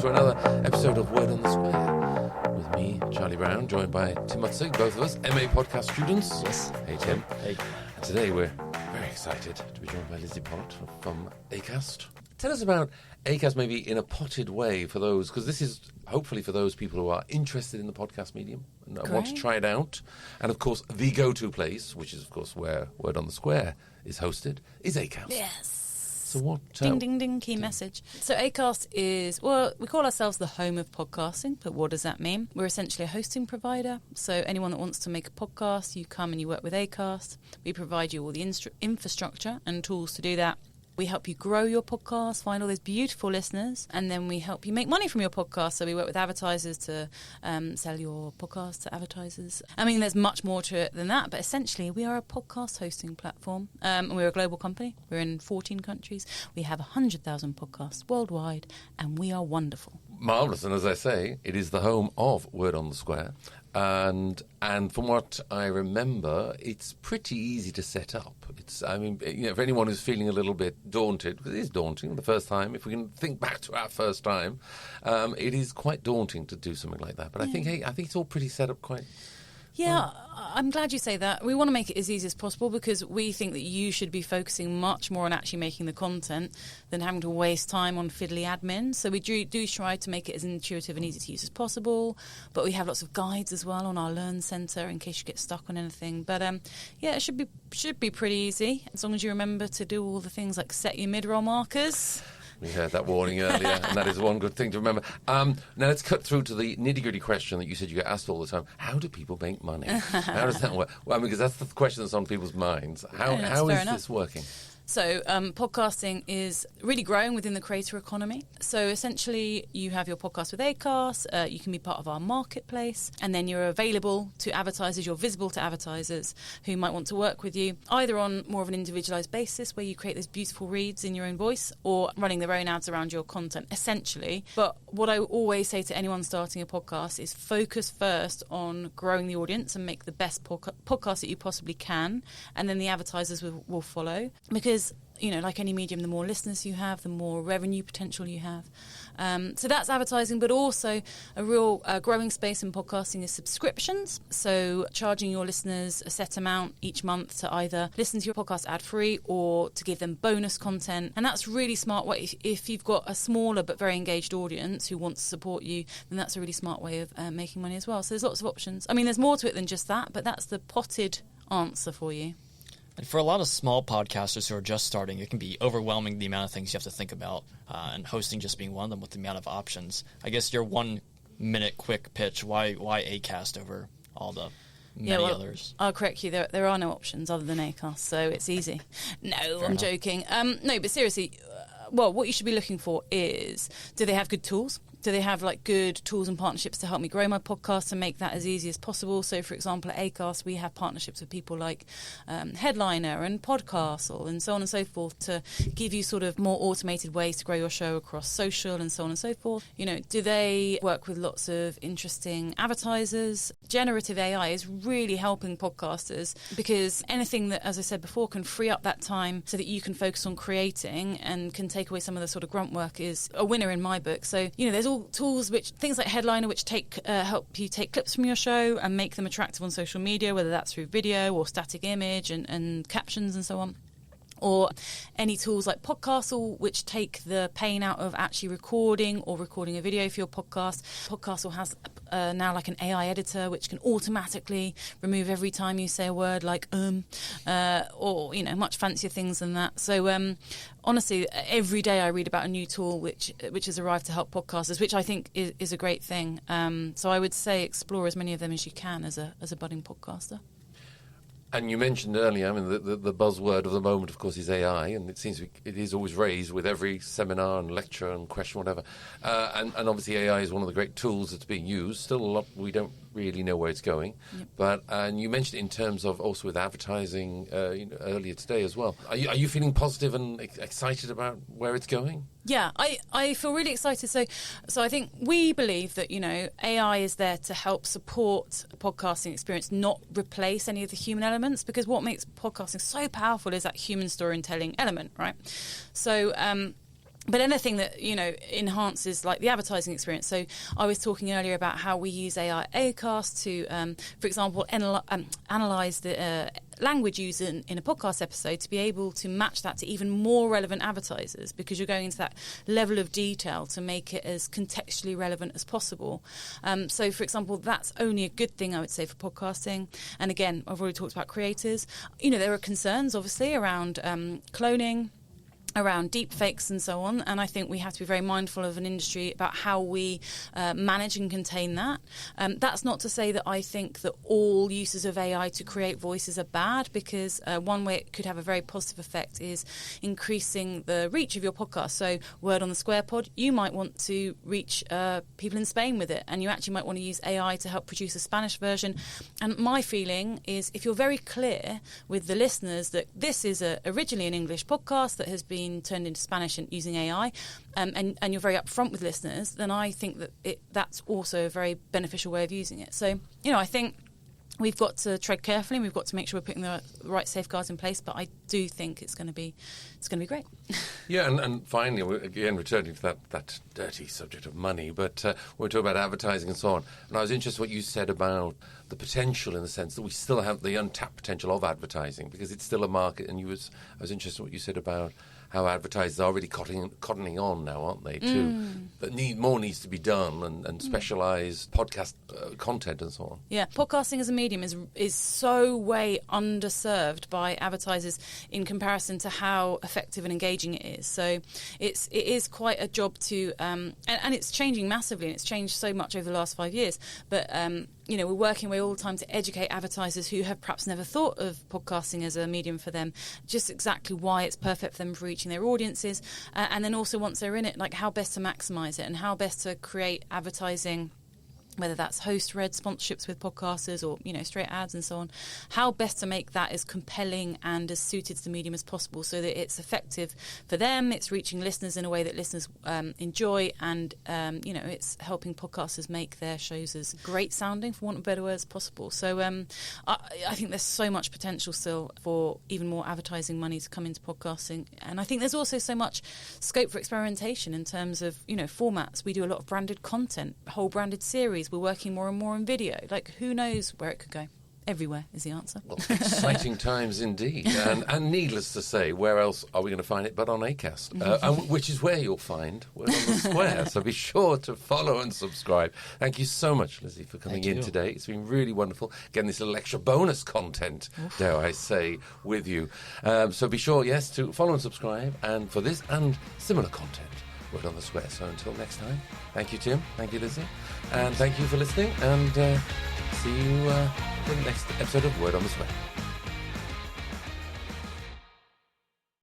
to another episode of Word on the Square with me, Charlie Brown, joined by Tim Mutzig, both of us, MA podcast students. Yes. Hey, Tim. Hey. And today we're very excited to be joined by Lizzy Pollott from Acast. Tell us about Acast maybe in a potted way for those, because this is hopefully for those people who are interested in the podcast medium and want to try it out. And of course, the go-to place, which is of course where Word on the Square is hosted, is Acast. Yes. So what? Ding, ding, ding, key message. So Acast is, well, we call ourselves the home of podcasting, but what does that mean? We're essentially a hosting provider. So anyone that wants to make a podcast, you come and you work with Acast. We provide you all the infrastructure and tools to do that. We help you grow your podcast, find all those beautiful listeners, and then we help you make money from your podcast. So we work with advertisers to sell your podcast to advertisers. I mean, there's much more to it than that, but essentially we are a podcast hosting platform. And we're a global company. We're in 14 countries. We have 100,000 podcasts worldwide, and we are wonderful. Marvellous, and as I say, it is the home of Word on the Square. And from what I remember, it's pretty easy to set up. For anyone who's feeling a little bit daunted, because it is daunting the first time, if we can think back to our first time, it is quite daunting to do something like that. But I think it's all pretty set up quite. Yeah, I'm glad you say that. We want to make it as easy as possible because we think that you should be focusing much more on actually making the content than having to waste time on fiddly admin. So we do try to make it as intuitive and easy to use as possible, but we have lots of guides as well on our Learn Centre in case you get stuck on anything. But it should be pretty easy as long as you remember to do all the things like set your mid-roll markers. We heard that warning earlier, and that is one good thing to remember. Now let's cut through to the nitty-gritty question that you said you get asked all the time. How do people make money? How does that work? Well, because that's the question that's on people's minds. How is this working? So podcasting is really growing within the creator economy. So essentially you have your podcast with Acast, you can be part of our marketplace, and then you're available to advertisers, you're visible to advertisers who might want to work with you, either on more of an individualised basis where you create those beautiful reads in your own voice or running their own ads around your content, essentially. But what I always say to anyone starting a podcast is focus first on growing the audience and make the best podcast that you possibly can, and then the advertisers will follow. Because like any medium, the more listeners you have, the more revenue potential you have. So that's advertising, but also a real growing space in podcasting is subscriptions. So charging your listeners a set amount each month to either listen to your podcast ad-free or to give them bonus content. And that's really smart way. If you've got a smaller but very engaged audience who wants to support you, then that's a really smart way of making money as well. So there's lots of options. I mean, there's more to it than just that, but that's the potted answer for you. And for a lot of small podcasters who are just starting, it can be overwhelming the amount of things you have to think about, and hosting just being one of them with the amount of options. I guess your 1 minute quick pitch, why Acast over all the many others? I'll correct you, there are no options other than Acast, so it's easy. No, Fair enough. Joking. No, but seriously, what you should be looking for is, do they have good tools? Do they have good tools and partnerships to help me grow my podcast and make that as easy as possible? So, for example, at Acast, we have partnerships with people like Headliner and Podcastle and so on and so forth to give you sort of more automated ways to grow your show across social and so on and so forth. Do they work with lots of interesting advertisers? Generative AI is really helping podcasters because anything that, as I said before, can free up that time so that you can focus on creating and can take away some of the sort of grunt work is a winner in my book. So, there's all tools things like Headliner, which help you take clips from your show and make them attractive on social media, whether that's through video or static image and captions and so on. Or any tools like Podcastle, which take the pain out of actually recording a video for your podcast. Podcastle has now an AI editor, which can automatically remove every time you say a word like or much fancier things than that. So honestly, every day I read about a new tool which has arrived to help podcasters, which I think is a great thing. So I would say explore as many of them as you can as a budding podcaster. And you mentioned earlier, the buzzword of the moment, of course, is AI, and it seems it is always raised with every seminar and lecture and question, whatever. And obviously AI is one of the great tools that's being used. Still a lot we don't really know where it's going. Yep. But and you mentioned in terms of also with advertising earlier today as well. Are you feeling positive and excited about where it's going? Yeah, I feel really excited. So I think we believe that, AI is there to help support the podcasting experience, not replace any of the human elements, because what makes podcasting so powerful is that human storytelling element, right? So But anything that, enhances like the advertising experience. So I was talking earlier about how we use AI at Acast to, for example, analyze the language used in a podcast episode to be able to match that to even more relevant advertisers, because you're going into that level of detail to make it as contextually relevant as possible. So, for example, that's only a good thing, I would say, for podcasting. And again, I've already talked about creators. There are concerns, obviously, around cloning, around deep fakes and so on, and I think we have to be very mindful of an industry about how we manage and contain that. That's not to say that I think that all uses of AI to create voices are bad, because one way it could have a very positive effect is increasing the reach of your podcast. So Word on the Square pod, you might want to reach people in Spain with it, and you actually might want to use AI to help produce a Spanish version. And my feeling is, if you're very clear with the listeners that this is originally an English podcast that has been turned into Spanish and using AI, and you're very upfront with listeners, then I think that that's also a very beneficial way of using it. So, I think we've got to tread carefully, and we've got to make sure we're putting the right safeguards in place. But I do think it's going to be great. Yeah, and finally, we're again returning to that dirty subject of money, but we're talking about advertising and so on. And I was interested in what you said about the potential, in the sense that we still have the untapped potential of advertising, because it's still a market. And I was interested in what you said about how advertisers are really cottoning on now, aren't they, too? That more needs to be done, and specialised podcast content and so on. Yeah, podcasting as a medium is so way underserved by advertisers in comparison to how effective and engaging it is. So it is quite a job to, and it's changing massively, and it's changed so much over the last 5 years. But we're working away all the time to educate advertisers who have perhaps never thought of podcasting as a medium for them, just exactly why it's perfect for them for reaching their audiences. And then also, once they're in it, like how best to maximise it and how best to create advertising, whether that's host-read sponsorships with podcasters or, straight ads and so on, how best to make that as compelling and as suited to the medium as possible, so that it's effective for them, it's reaching listeners in a way that listeners enjoy, and, it's helping podcasters make their shows as great sounding, for want of better words, possible. So I think there's so much potential still for even more advertising money to come into podcasting. And I think there's also so much scope for experimentation in terms of, formats. We do a lot of branded content, whole branded series. We're working more and more on video. Like, who knows where it could go? Everywhere is the answer. Well, exciting times indeed. And needless to say, where else are we going to find it but on Acast? Which is where you'll find Word on the Square. So be sure to follow and subscribe. Thank you so much, Lizzy, for coming in today. It's been really wonderful getting this little extra bonus content, dare I say, with you. So be sure, yes, to follow and subscribe, and for this and similar content, Word on the Square. So until next time, thank you, Tim. Thank you, Lizzy. And thank you for listening. And see you in the next episode of Word on the Square.